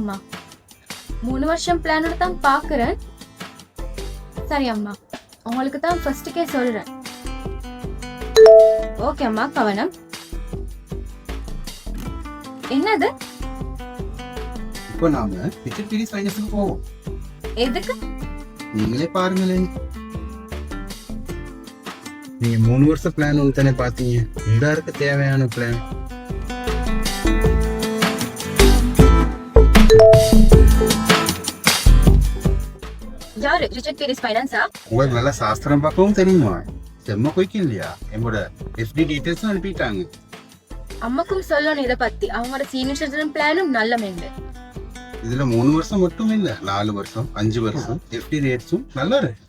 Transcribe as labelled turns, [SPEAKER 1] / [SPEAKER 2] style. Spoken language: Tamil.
[SPEAKER 1] அம்மா. 3 வருஷம் பிளானோட தான் பாக்குறேன். சரி அம்மா, உங்களுக்கு தான் ஃபர்ஸ்டுக்கே சொல்றேன். ஓகே அம்மா, கவனம். என்னது?
[SPEAKER 2] இப்போ நாம ரிச்சர்ட் பீரிஸ் ஃபைனான்ஸுக்கு போவோம்.
[SPEAKER 1] எதுக்கு?
[SPEAKER 2] நீங்களே பாருங்களேன். நீங்க 3 வருஷம் பிளான் ஒன்று தானே பார்த்தீங்க. எல்லாருக்கு தேவையான பிளான்.
[SPEAKER 1] யாரு? ரிச்சர்ட் பீரிஸ் ஃபைனான்ஸா?
[SPEAKER 2] உங்களுக்கு நல்லா சாஸ்திரம் பார்க்கவும் தெரியுமா? செம்ம குயிக் இல்லையா? என்னோட எஃப்டி டீடைல்ஸும் அனுப்பிட்டாங்க.
[SPEAKER 1] அம்மாக்கும் சொல்லணும் இதை பத்தி. அவங்களோட சீனியர் சிட்டிசன் பிளானும் நல்ல மெண்டு.
[SPEAKER 2] இதுல 3 வருஷம் மட்டும் இல்ல, 4 வருஷம் 5 வருஷம் எஃப்டி ரேட்ஸும் நல்லா இருக்கு.